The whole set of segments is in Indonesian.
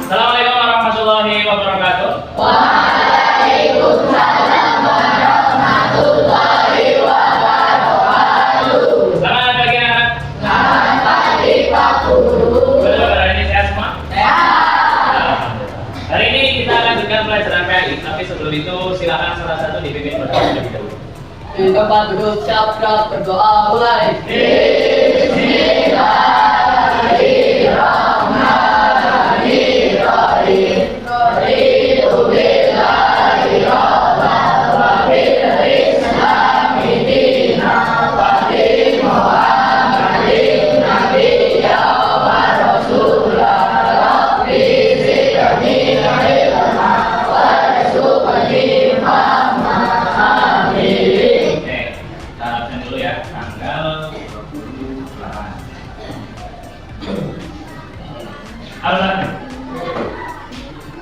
Assalamualaikum warahmatullahi wabarakatuh. Waalaikumsalam warahmatullahi wabarakatuh. Selamat pagi anak. Selamat pagi Pak Guru. Betul, hari ini sehat semua? Sehat. Hari ini kita lanjutkan pelajaran PAI, tapi sebelum itu silakan salah satu dipimpin berdoa terlebih dahulu. Di tempat duduk siap-siap berdoa mulai.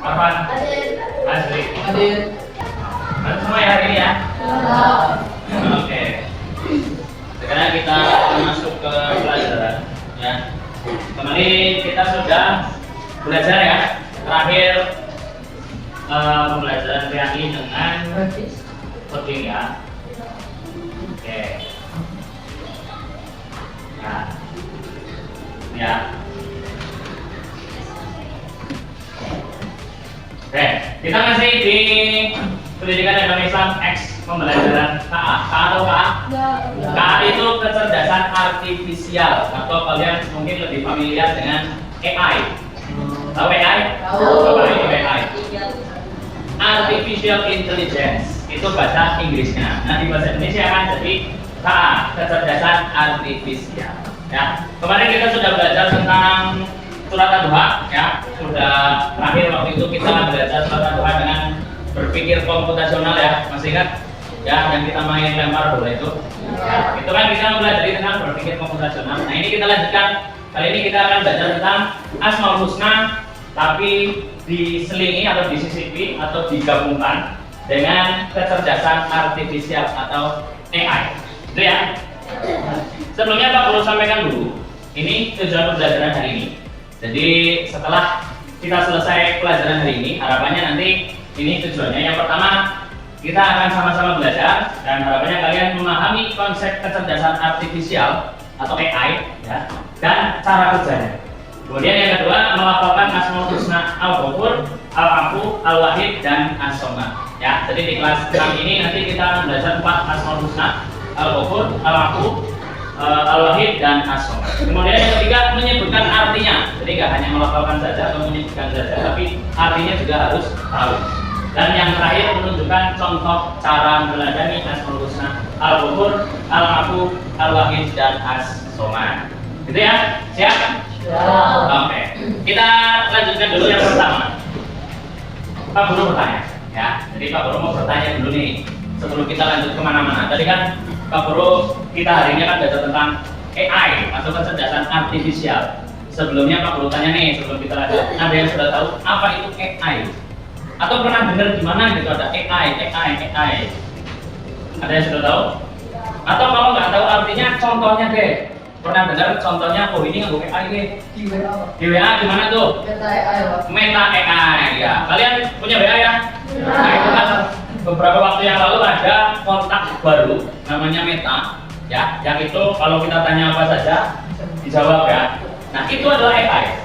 Arfan, Asri, Hadir. ada semua ya hari ini ya? Oke. Sekarang kita masuk ke pelajaran ya. Kemarin kita sudah belajar ya. Terakhir pembelajaran PAI dengan coding ya. Oke. Nah. Ya. Oke, kita masih di pendidikan agama Islam X pembelajaran KA. KA atau KA? KA itu kecerdasan artifisial atau kalian mungkin lebih familiar dengan AI. Tahu AI? Tahu. Apa itu AI? Artificial Intelligence itu bahasa Inggrisnya. Nah di bahasa Indonesia kan jadi KA, kecerdasan artifisial. Ya, kemarin kita sudah belajar tentang surat Ad-Duha ya, sudah terakhir waktu itu kita belajar surat Ad-Duha dengan berpikir komputasional ya, masih ingat ya yang kita main lempar bola itu ya, itu kan kita mempelajari tentang berpikir komputasional. Nah ini kita lanjutkan, kali ini kita akan belajar tentang Asmaul Husna tapi diselingi atau disisipi atau digabungkan dengan kecerdasan artifisial atau AI itu ya. Sebelumnya Pak perlu sampaikan dulu ini tujuan pembelajaran hari ini. Jadi setelah kita selesai pelajaran hari ini, harapannya nanti ini tujuannya. Yang pertama, kita akan sama-sama belajar dan harapannya kalian memahami konsep kecerdasan artifisial atau AI ya, dan cara kerjanya. Kemudian yang kedua, melafalkan Asmaul Husna Al-Ghafur, Al-Afu, Al-Wahid dan As-Somad. Ya, jadi di kelas kali ini nanti kita akan belajar 4 Asmaul Husna, Al-Ghafur, Al-Afu, Al-Wahid dan As-Somad. Kemudian yang ketiga menyebutkan artinya. Jadi nggak hanya melafalkan saja atau menyebutkan saja, tapi artinya juga harus tahu. Dan yang terakhir menunjukkan contoh cara meneladani Asmaul Husna Al-Ghafur, Al-Afu, Al-Wahid dan As-Somad. Gitu ya? Siap? Oke. Kita lanjutkan dulu yang pertama. Pak Guru bertanya, ya. Jadi Pak Guru mau bertanya dulu nih sebelum kita lanjut kemana-mana. Tadi kan Pak Guru kita hari ini akan belajar tentang AI atau kecerdasan artifisial. Sebelumnya Pak Guru tanya nih sebelum kita lanjut, ada yang sudah tahu apa itu AI? Atau pernah dengar di mana gitu ada AI? Ada yang sudah tahu? Atau kalau nggak tahu artinya contohnya deh. Pernah dengar contohnya? Oh ini nggak AI nih. Di WA gimana tuh? Meta AI ya. Kalian punya WA ya? Nah itu kan beberapa waktu yang lalu ada kontak baru namanya Meta ya, yang itu kalau kita tanya apa saja dijawab ya. Nah itu adalah AI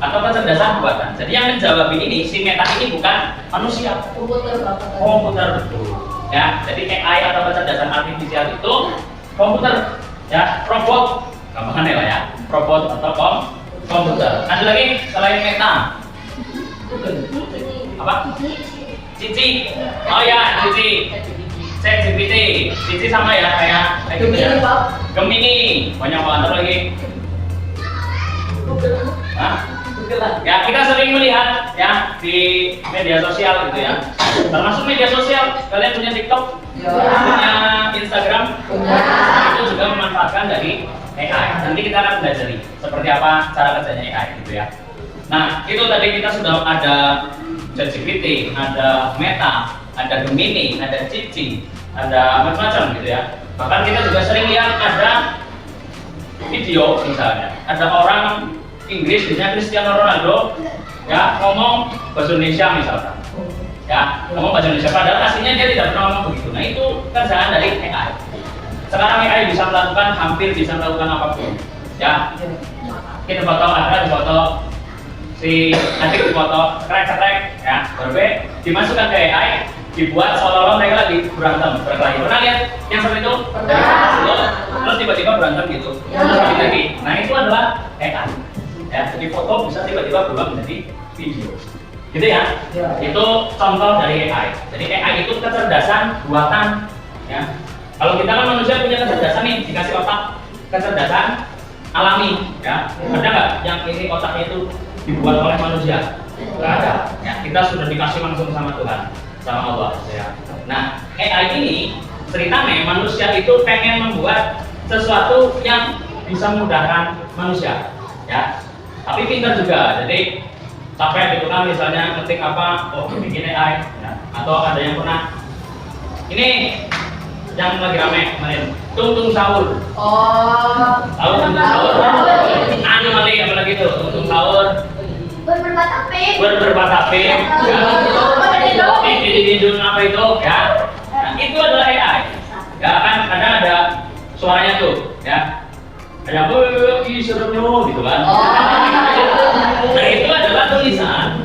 atau kecerdasan buatan. Jadi yang menjawab ini si Meta ini bukan manusia, komputer betul ya. Jadi AI atau kecerdasan artifisial itu komputer ya, robot gampangannya lah ya, robot atau komputer. Ada lagi selain Meta apa? Cici, oh ya Cici, ChatGPT, Cici sama ya kayak gitu ya. Gemini, banyak banget lagi. Hah? Ya kita sering melihat ya di media sosial gitu ya. Termasuk media sosial, kalian punya TikTok, punya Instagram, itu juga memanfaatkan dari AI. Nanti kita akan belajar seperti apa cara kerjanya AI gitu ya. Nah itu tadi kita sudah ada ChatGPT, ada Meta, ada Gemini, ada Cici, ada macam-macam gitu ya. Bahkan kita juga sering lihat ada video misalnya, ada orang Inggris misalnya Cristiano Ronaldo ya ngomong bahasa Indonesia misalkan, ya ngomong bahasa Indonesia padahal aslinya dia tidak pernah ngomong begitu. Nah itu kerjaan dari AI. Sekarang AI bisa melakukan bisa melakukan apapun, ya. Kita foto ada di foto si adik di foto krek, ya, berbe dimasukkan ke AI, dibuat seolah-olah mereka lagi berantem berkelahi. Pernah lihat yang seperti itu? Terus tiba-tiba berantem gitu, lagi. Nah itu adalah AI. Ya, jadi foto bisa tiba-tiba berubah menjadi video, gitu ya. Itu contoh dari AI. Jadi AI itu kecerdasan buatan, ya. Kalau kita kan manusia punya kecerdasan nih, dikasih otak kecerdasan alami, ya. Ada nggak yang ini otaknya itu dibuat oleh manusia? Nggak ada. Ya, kita sudah dikasih langsung sama Tuhan, sama Allah. Ya. Nah, AI ini ceritanya manusia itu pengen membuat sesuatu yang bisa memudahkan manusia, ya. Tapi pintar juga. Jadi capek gitu kan, misalnya ngetik apa, oh bikin AI, ya. Atau ada yang pernah ini yang lagi rame kemarin, tungtung sahur. Oh. Tahu tungtung sahur? Anu mali apa lagi tuh, tungtung sahur. Berbatapin. Berbatapin. Di dunia apa itu? Ya. Nah, itu adalah AI. Ya kan, kadang ada suaranya tuh, ya. Ada seremnya gitu kan. Nah itu adalah tulisan,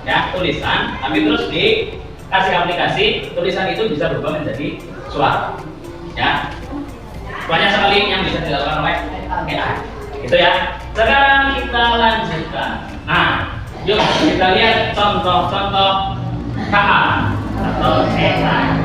ya tulisan. Tapi terus dikasih aplikasi, tulisan itu bisa berubah menjadi suara, ya. Banyak sekali yang bisa dilakukan oleh AI. Itu ya. Sekarang kita lanjutkan. Nah, yuk kita lihat contoh-contoh KA atau AI.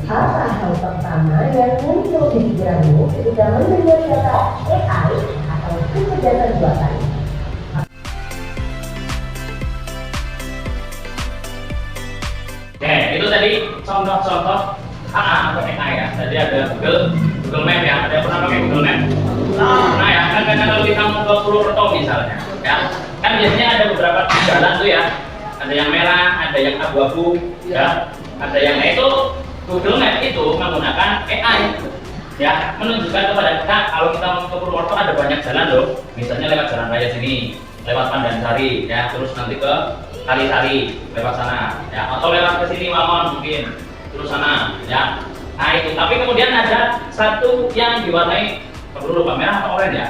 Apa hal pertama yang muncul di pikiranmu ketika mendengar kata AI atau kecerdasan buatan? Oke, itu tadi contoh-contoh AA atau AI ya. Tadi ada Google Map ya. Ada yang pernah pakai Google Map? Nah ya, kan kadang kalau kita mau ke Purwokerto misalnya, ya, kan biasanya ada beberapa jalan tuh ya. Ada yang merah, ada yang abu-abu, ya, ada yang itu. Google Map itu menggunakan AI, ya, menunjukkan kepada kita kalau kita mau ke Purwokerto ada banyak jalan loh. Misalnya lewat jalan raya sini, lewat Pandansari, ya, terus nanti ke Kalisari lewat sana, ya, atau lewat ke sini Wangon mungkin, terus sana, ya. Nah itu. Tapi kemudian ada satu yang diwarnai lupa merah atau oranye ya.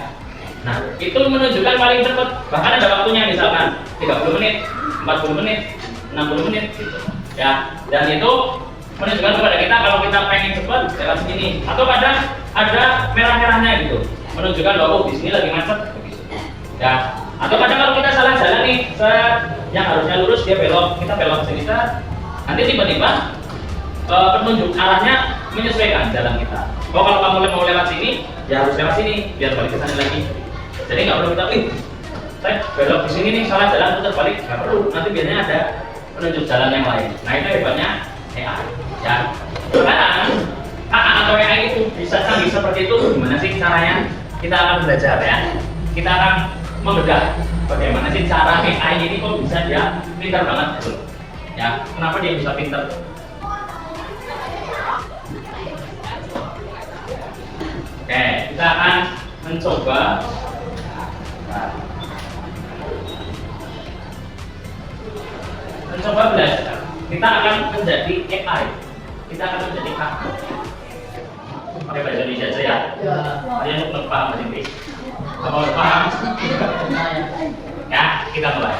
Nah itu menunjukkan paling cepat. Bahkan ada waktunya misalkan 30 menit, 40 menit, 60 menit, gitu. Ya. Dan itu menunjukkan kepada kita kalau kita pengen cepat lewat sini, atau kadang ada merah-merahnya gitu, menunjukkan bahwa di sini lagi macet begitu. Ya, atau kadang kalau kita salah jalan nih, yang harusnya lurus dia belok, kita belok ke sini, nanti tiba-tiba penunjuk arahnya menyesuaikan jalan kita. Oh kalau kamu mau lewat sini, ya harus lewat sini, biar balik ke sana lagi. Jadi nggak perlu kita, saya belok di sini nih, salah jalan putar balik, nggak perlu. Nanti biasanya ada penunjuk jalan yang lain. Nah itu hebatnya AI. Ya, sekarang AA atau AI itu bisa canggih seperti itu. Gimana sih caranya? Kita akan belajar ya. Kita akan membedah bagaimana sih cara AI ini kok bisa dia pintar banget gitu. Ya, kenapa dia bisa pintar? Oke, kita akan mencoba. Mencoba belajar. Kita akan menjadi AI. Kita akan menjadi kakak. Pakai bahasa Indonesia saja ya. Kalian untuk paham bahasa Inggris. Kalau paham, ya kita mulai.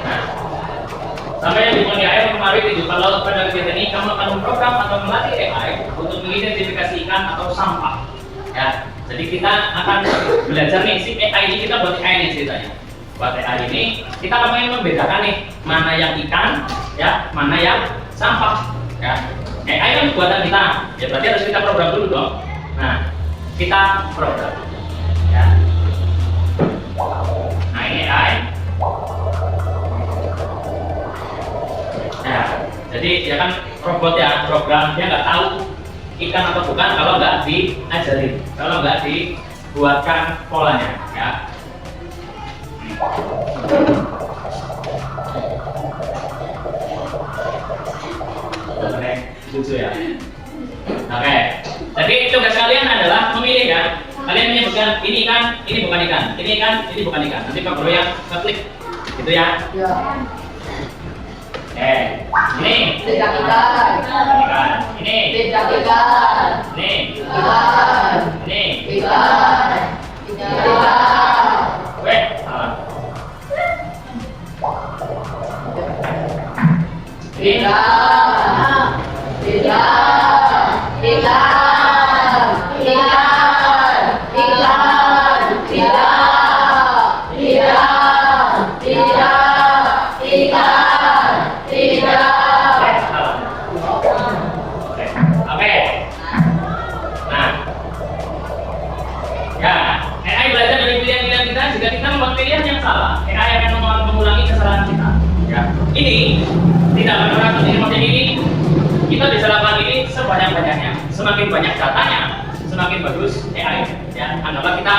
Nah, sampai yang dimulai air kemarin di depan laut pada kegiatan ini kamu akan memprogram atau melatih AI untuk mengidentifikasi ikan atau sampah. Ya, jadi kita akan belajar nih si AI ini, kita buat AI nih ceritanya. Buat AI ini kita akan membedakan nih mana yang ikan, ya, mana yang sampah. Ya, AI kan buatan kita, ya berarti harus kita program dulu dong. Nah, kita program. Ya. Nah ini AI. Nah, jadi ya kan robot ya, program dia nggak tahu ikan atau bukan kalau nggak diajarin, kalau nggak dibuatkan polanya, ya. Lucu ya. Oke. Jadi tugas kalian adalah memilih ya. Kalian menyebutkan ini ikan, ini bukan ikan, ini ikan, ini bukan ikan. Nanti Pak Guru yang klik, gitu ya. Ya. Ini Tidak ikan. ikan. Ini Tidak ikan. ini Ikan. ini. Ikan. Ikan. Weh, salah. Ini Ikan. Ikan. Ikan. Ikan. Ikan. Tidak. Tidak. Tidak. Ikan. Tidak. weh, salah. Oke. Oke. Nah. Ya, AI belajar dari pilihan-pilihan kita. Jika kita membuat pilihan yang salah, AI akan mengulangi kesalahan kita. Ya. Ini tidak akan pernah terjadi macam ini. Kita bisa lakukan ini sebanyak-banyaknya. Semakin banyak datanya, semakin bagus AI. Ya, anggaplah kita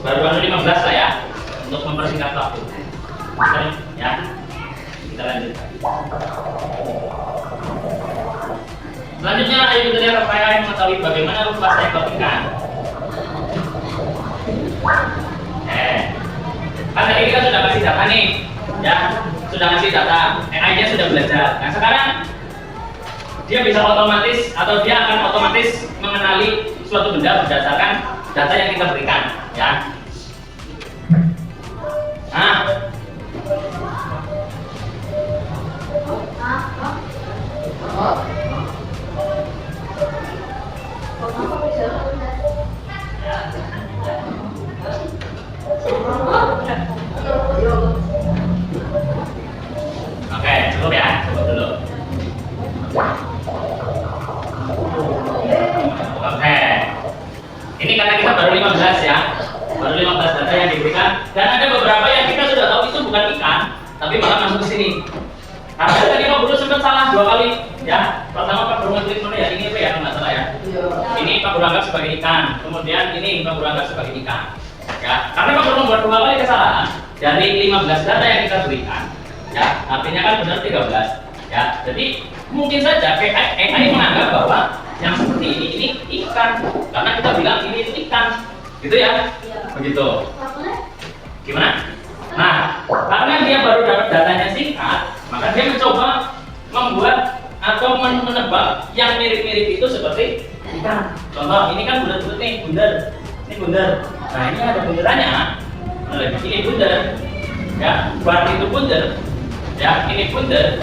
baru 15 lah ya untuk mempersingkat waktu. Oke, ya. Kita lanjutkan. Selanjutnya, ayo kita lihat apa AI mengetahui bagaimana rupa seekor ikan. Kan tadi kita sudah kasih data nih, ya, sudah kasih data, AI-nya sudah belajar. Nah sekarang dia bisa otomatis atau dia akan otomatis mengenali suatu benda berdasarkan data yang kita berikan, ya. Nah, oke, cukup ya, cukup dulu. Oke, ini karena kita baru 15 ya, baru 15 data yang diberikan, dan ada beberapa yang kita sudah tahu itu bukan ikan, tapi malah masuk ke sini. Karena tadi Pak Guru sempat salah 2 kali, ya. Pertama Pak Guru ngeklik mana ya, ini apa ya, nggak salah ya. Ini Pak Guru anggap sebagai ikan, kemudian ini Pak Guru anggap sebagai ikan. Ya, karena Pak Guru membuat 2 kali kesalahan dari 15 data yang kita berikan, ya, artinya kan benar 13, ya. Jadi mungkin saja AI menganggap bahwa yang seperti ini ikan, karena kita bilang ini itu ikan, gitu ya, begitu. Gimana? Nah, karena dia baru dapat datanya singkat, maka dia mencoba membuat atau menebak yang mirip-mirip itu seperti ikan. Contoh, ini kan bulat-bulat nih, bundar. Ini bundar. Nah, ini ada bundarannya. Nah, ini bundar. Ya, berarti itu bundar. Ya, ini bundar.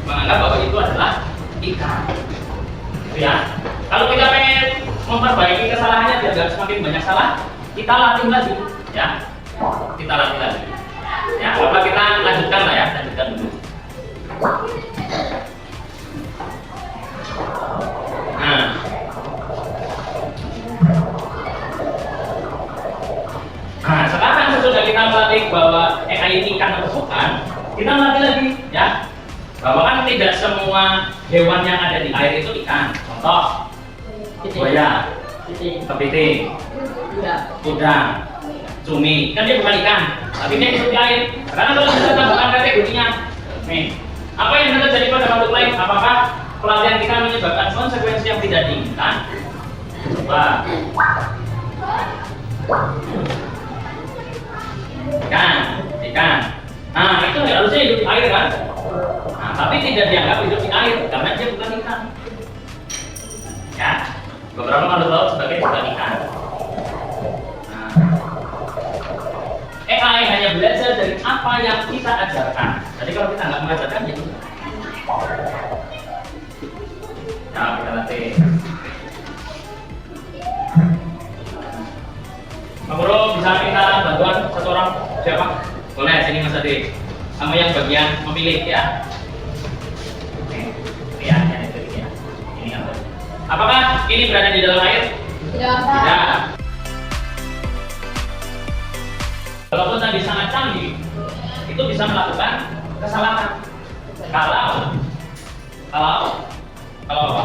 Menganggap bahwa itu adalah ikan. Gitu ya. Kalau kita pengen memperbaiki kesalahannya biar nggak semakin banyak salah, kita latih lagi. Ya, kita latih lagi. Ya, apa kita lanjutkan lah ya, lanjutkan dulu. Nah, sekarang sesudah kita melatih bahwa AI ini ikan atau bukan, kita latih lagi, ya. Bahwa kan tidak semua hewan yang ada di air itu ikan. Contoh, buaya, kepiting, udang, cumi, kan dia bukan ikan, tapi dia hidup di air. Sekarang kalau kita tambahkan kategorinya, nih, apa yang terjadi pada makhluk lain? Apakah pelatihan kita menyebabkan konsekuensi yang tidak diinginkan? Coba. Ikan. Nah, itu harusnya hidup di air kan? Nah, tapi tidak dianggap hidup di air karena dia bukan ikan. Ya, beberapa makhluk laut sebagai bukan ikan. AI hanya belajar dari apa yang kita ajarkan. Jadi kalau kita nggak mengajarkan, ya tidak. Ya, kita latih. Pak Guru bisa minta bantuan satu orang siapa? Boleh, sini Mas Adi. Kamu yang bagian memilih ya. Lihat ya, itu dia. Ini apa? Apakah ini berada di dalam air? Tidak. Walaupun tadi sangat canggih, itu bisa melakukan kesalahan. Kalau apa?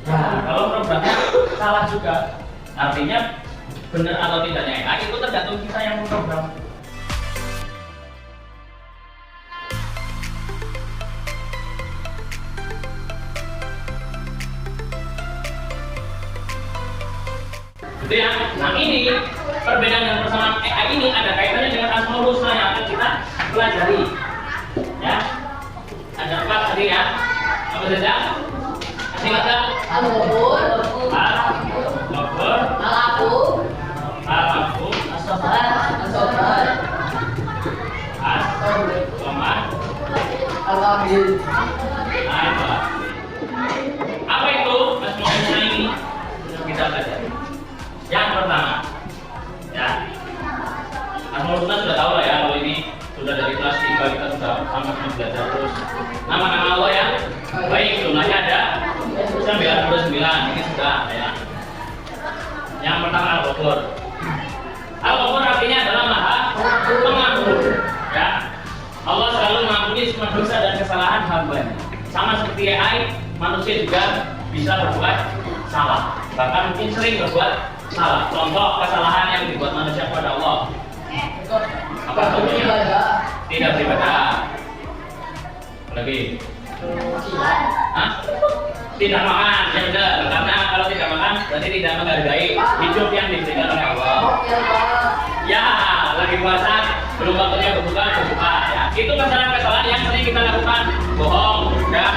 Nah, kalau programnya salah juga, artinya benar atau tidaknya AI itu tergantung kita yang memprogram. Gitu ya. Nah ini perbedaan dan persamaan AI ini ada kaitannya dengan Asmaul Husna yang akan kita pelajari. Ya. Ada 4 tadi ya. Apa saja? Masih ingat nggak? Al-Ghafur, Al-Ghafur, Al-Afu, Al-Afu, As-Sabar, As-Sabar, As-Somad, Al-Qadir. Nah, itu. Apa itu Asmaul Husna ini? Kita pelajari. Yang pertama, ya, Asmaul Husna sudah tahu lah ya, kalau ini sudah dari kelas 3 kita sudah sama-sama belajar terus. Nama-nama Allah ya, baik jumlahnya ada 99, ini sudah ya. Yang pertama Al-Ghafur. Al-Ghafur artinya adalah Maha Pengampun. Ya, Allah selalu mengampuni semua dosa dan kesalahan hambanya. Sama seperti AI, manusia juga bisa berbuat salah, bahkan mungkin sering berbuat salah. Contoh kesalahan yang dibuat manusia kepada Allah. Apa contohnya? Tidak beribadah. Lagi. Hah? Tidak makan, ya benar. Karena kalau tidak makan berarti tidak menghargai hidup yang diberikan oleh Allah. Ya, lagi puasa, belum waktunya berbuka. Ya, itu kesalahan-kesalahan yang sering kita lakukan. Bohong, ya.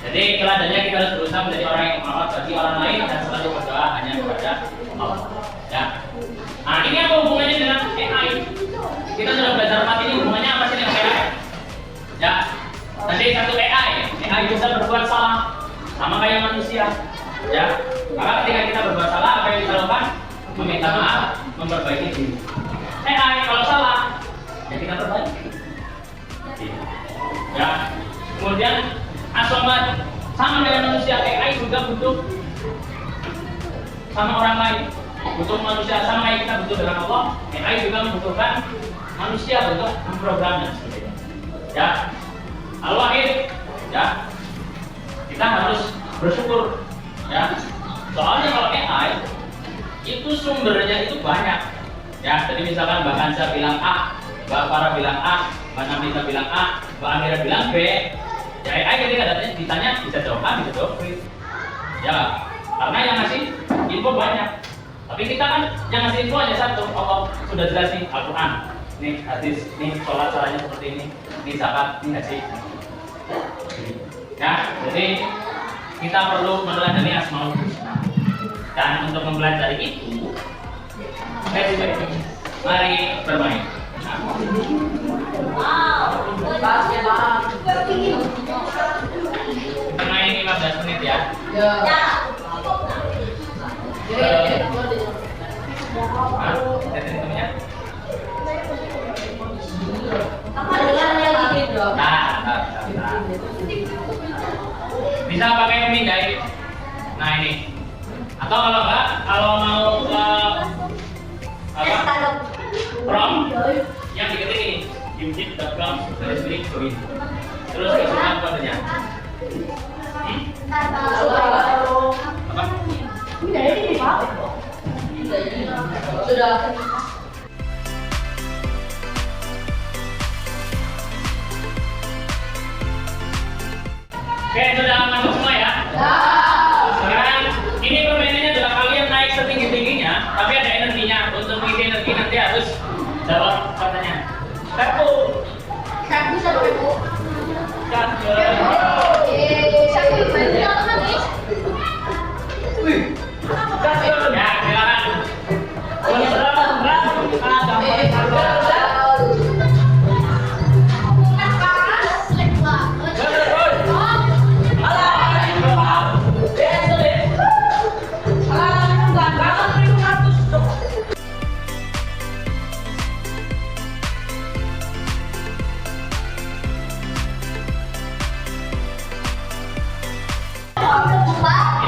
Jadi teladannya kita harus berusaha menjadi orang yang bermanfaat bagi orang lain dan selalu berdoa hanya kepada Allah. Ya. Nah ini apa hubungannya dengan AI? Kita sudah belajar mati ini hubungannya apa sih dengan AI? Ya. Nanti satu AI bisa berbuat salah sama kayak manusia. Ya. Maka ketika kita berbuat salah apa yang kita lakukan? Meminta maaf, memperbaiki diri. AI kalau salah ya kita perbaiki. Ya. Kemudian As-Somad sama dengan manusia, AI juga butuh sama orang lain, butuh manusia sama kayak kita butuh dengan Allah. AI juga membutuhkan manusia untuk memprogramnya seperti itu. Ya, Al-Wahid, ya, kita harus bersyukur, ya. Soalnya kalau AI itu sumbernya itu banyak, ya. Jadi misalkan Mbak Hansa bilang A, Mbak Farah bilang A, Mbak Nafisa bilang A, Mbak Amira bilang B. Ya, AI ketika ditanya bisa jawab A, bisa jawab B. Ya, karena yang ngasih info banyak. Tapi kita kan yang ngasih info hanya satu. Allah sudah jelas nih Al-Quran. Nih hadis, nih sholat caranya seperti ini zakat, ini haji. Ya, jadi kita perlu meneladani Asmaul Husna. Dan untuk mempelajari itu, mari bermain. Bermain 15 menit ya. Bisa pakai pemindai. Nah ini. Atau kalau enggak, kalau mau from yang diketik ini gimjit.com /join. Terus kasihkan kodenya. Apa? Sudah. Oke, sudah masuk semua ya? Sekarang ini permainannya adalah kalian naik setinggi-tingginya, tapi ada energinya. Untuk mengisi energi nanti harus jawab pertanyaan. Satu. Ya, silakan.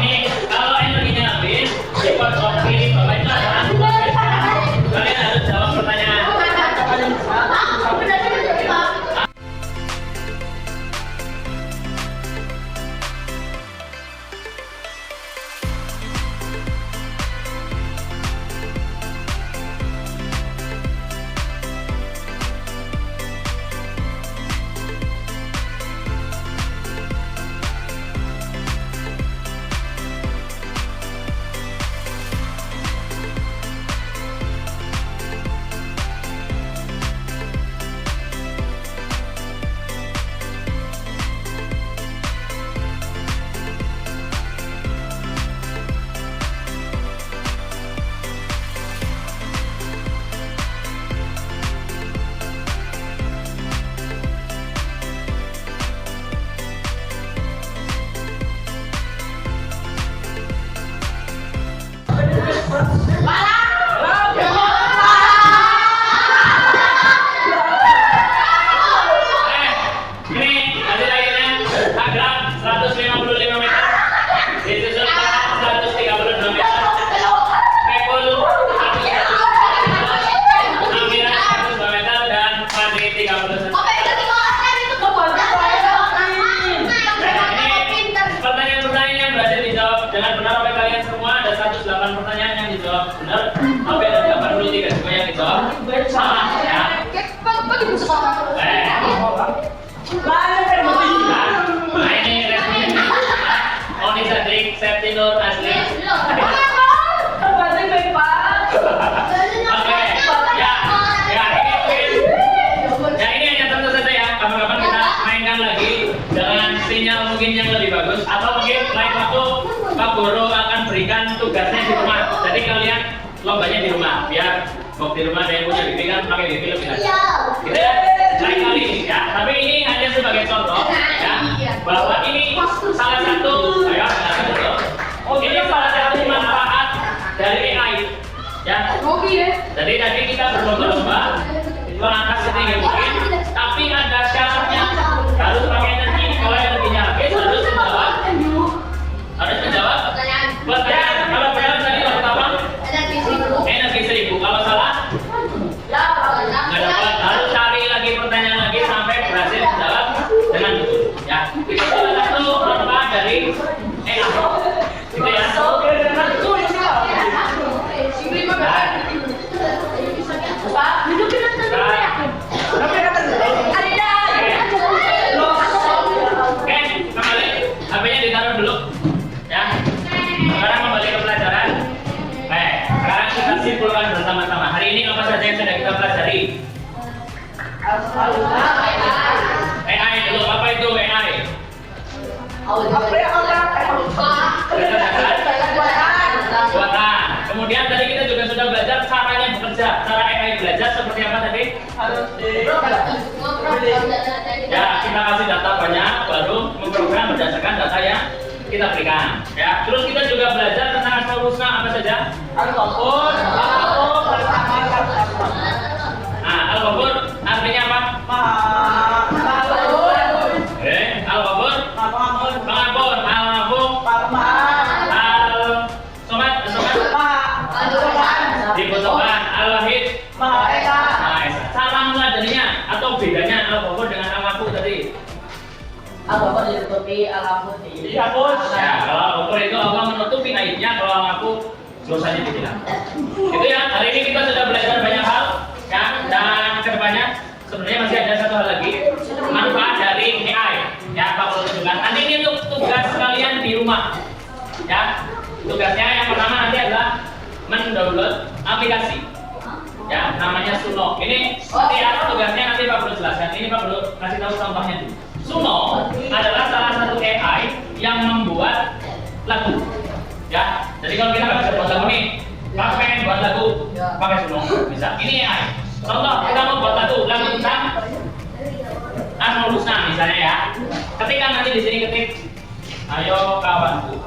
Ini kalau energinya dijawab salah ya. Nah ini responnya. Oni Sadrik, Septinur, Asli. Oke, ya ini hanya tentu saja ya. Kapan-kapan kita mainkan lagi dengan sinyal mungkin yang lebih bagus atau mungkin lain waktu Pak Guru akan berikan tugasnya di rumah. Jadi kalian lombanya di rumah biar waktu di rumah ada yang punya wifi kan pakai wifi lebih lancar. Gitu ya, lain kali ya. Tapi ini hanya sebagai contoh ya bahwa ini salah satu ya ini salah satu manfaat dari AI ya. Jadi tadi kita berlomba-lomba mengangkat setinggi mungkin, tapi ada syaratnya harus pakai energi. Kalau energinya habis harus menjawab pertanyaan. Kalau benar tadi pertama energi 1000. Kalau salah nggak dapat. Harus cari lagi pertanyaan lagi sampai berhasil menjawab dengan betul. Ya, itu salah satu manfaat dari AI. Gitu ya. Oke, kembali. HP-nya ditaruh dulu. Ya. Sekarang kembali ke pelajaran. Baik, sekarang kita simpulkan bersama-sama. Hari ini apa saja yang sudah kita pelajari? AI dulu. Apa itu AI? Buatan. Kemudian tadi kita juga sudah belajar caranya bekerja. Cara AI belajar seperti apa tadi? Ya, kita kasih data banyak, baru memprogram berdasarkan data yang kita berikan. Ya, terus kita juga belajar tentang asmaul husna apa saja? Al-Ghafur. Nah, Al-Ghafur artinya apa? Al-Ghafur pengampun, Al-Somad dibutuhkan, Al-Wahid Maha Esa. Cara meladeninya atau bedanya Al-Ghafur dengan Al-Ghafur tadi? Al-Ghafur ditutupi, Al-Ghafur dihapus. Ya, kalau Al-Ghafur itu Allah menutupi aibnya, kalau Al-Ghafur dosanya dibilang. Itu ya, hari ini kita sudah belajar banyak hal ya, dan kedepannya sebenarnya masih ada satu hal lagi, manfaat dari AI. Ya, Pak perlu tunjukkan. Nanti ini untuk tugas kalian di rumah. Ya, tugasnya yang pertama nanti adalah mendownload aplikasi. Ya, namanya Suno. Ini nanti apa tugasnya nanti Pak perlu jelaskan. Ini Pak perlu kasih tahu contohnya dulu. Suno adalah salah satu AI yang membuat lagu. Ya, jadi kalau kita nggak bisa buat lagu nih, Pak pengen buat lagu pakai Suno bisa. Ini AI. Contoh kita mau buat lagu tentang Asmaul Husna misalnya ya. Ketika nanti di sini ketik, ayo kawanku,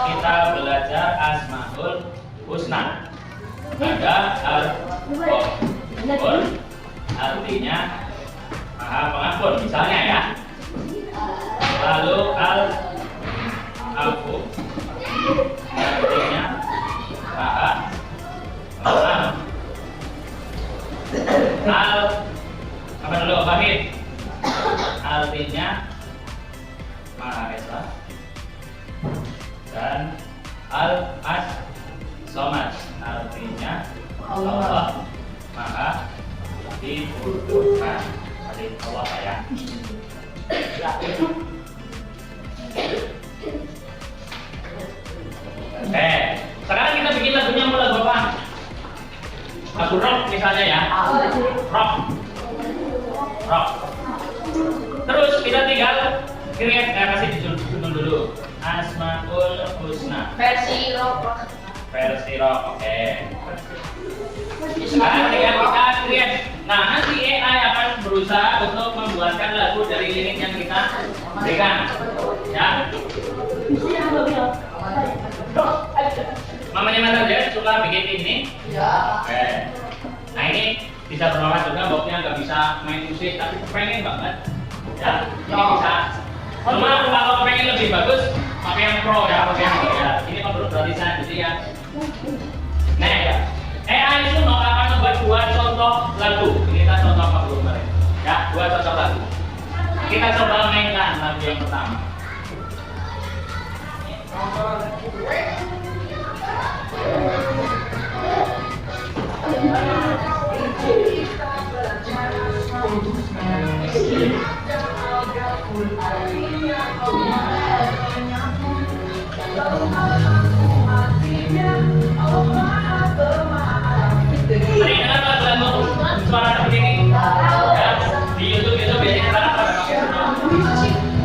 kita belajar Asmaul Husna. Ada Al-Ghafur, artinya Maha Pengampun misalnya ya. Lalu Al-Afu, artinya Maha Pengampun. Apa dulu Wahid, artinya Maha Esa. Dan Al-Somad, artinya Allah Maha dibutuhkan. Tadi Allah ya. Sekarang kita bikin lagunya mau lagu apa? Lagu rock misalnya ya. Rock. Terus kita tinggal create, kasih judul dulu. Asmaul Husna. versi rock. Oke. Sekarang tinggal kita create. Nah, nanti AI akan berusaha untuk membuatkan lagu dari lirik yang kita berikan. Ya. Mamanya Mas Andreas suka bikin ini? Ya. Oke. Nah ini bisa bermanfaat juga, boknya nggak bisa main musik tapi pengen banget. Ya, ini bisa. Cuma kalau pengen lebih bagus, pakai yang pro ya, pakai yang pro ya. Ini perlu gratisan jadi ya. Nah ya, AI Suno akan membuat dua contoh lagu. Ini kita contoh apa belum kemarin? Ya, dua contoh lagu. Kita coba mainkan lagu yang pertama. Tadi dengar lagu suara seperti ini? Ya, di YouTube itu biasanya sekarang pada pakai sono.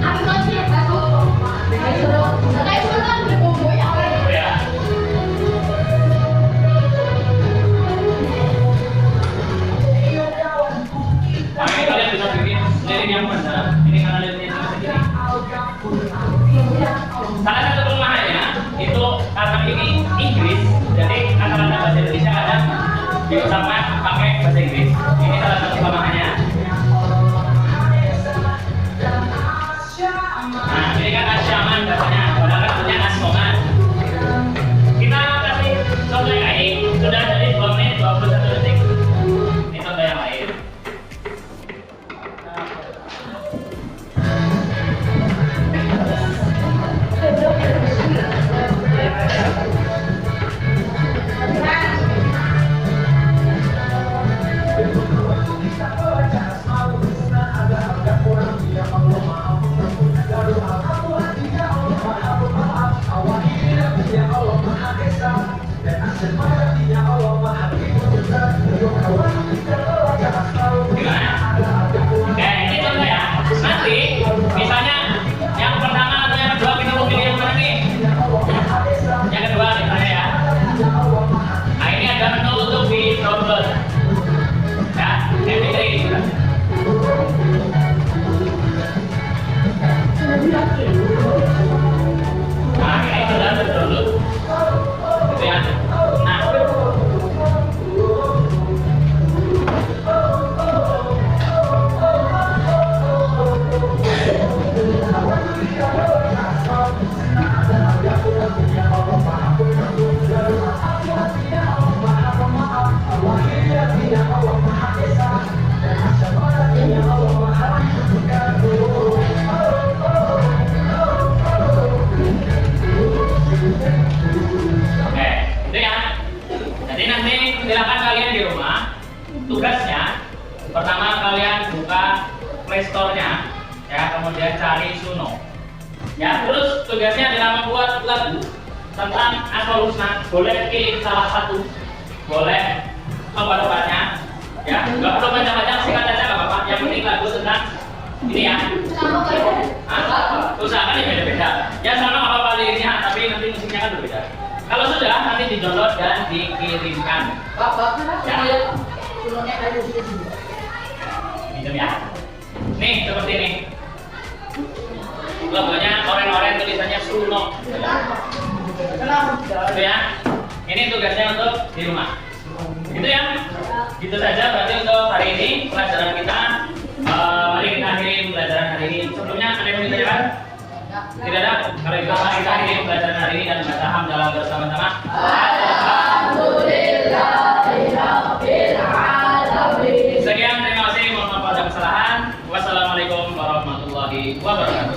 Aku masih aku. Kayak sultan berbobo ya. Ya. Makanya kalian bisa bikin lirik yang benar. Ini karena liriknya cuma segini. Salah satu kelemahannya itu karena ini Inggris, jadi kata-kata bahasa Indonesia kadang diucapkan pakai bahasa Inggris. Ini salah satu kelemahannya. Nah, ini kan asyaman katanya, padahal kan punya asmoman. Kita kasih contoh yang lain. Sudah jadi 2 menit 21 detik. Ini contoh yang lain. Gimana? Ini contoh ya. Nanti misalnya yang pertama atau yang kedua kita mau pilih yang mana nih? Yang kedua misalnya ya. Nah ini ada menu untuk di download. Ya, MP3 ini. Nah ini sudah terdownload. Gitu ya. Nah. Oke, itu ya. Jadi nanti silakan kalian di rumah. Tugasnya pertama kalian buka Play Store-nya, ya, kemudian cari Suno. Ya, terus tugasnya adalah membuat lagu tentang Asmaul Husna. Boleh pilih salah satu, boleh obat-obatnya, ya. Nggak perlu macam-macam, singkat aja nggak apa-apa. Yang penting lagu tentang ini ya. Usahakan yang beda-beda. Ya sama nggak apa-apa liriknya, tapi nanti musiknya kan berbeda. Kalau sudah nanti di-download dan dikirimkan. Ya. Minum ya. Nih seperti ini. Logonya oren-oren, tulisannya Suno. Itu ya. Ini tugasnya untuk di rumah. Itu ya. Gitu saja berarti untuk hari ini pelajaran kita. Mari kita akhiri pelajaran hari ini. Sebelumnya ada yang mau ditanyakan? Tidak ada. Kalau itu mari kita akhiri pelajaran hari ini dan baca hamdalah bersama-sama. Sekian, terima kasih. Mohon maaf ada kesalahan. Wassalamualaikum warahmatullahi wabarakatuh.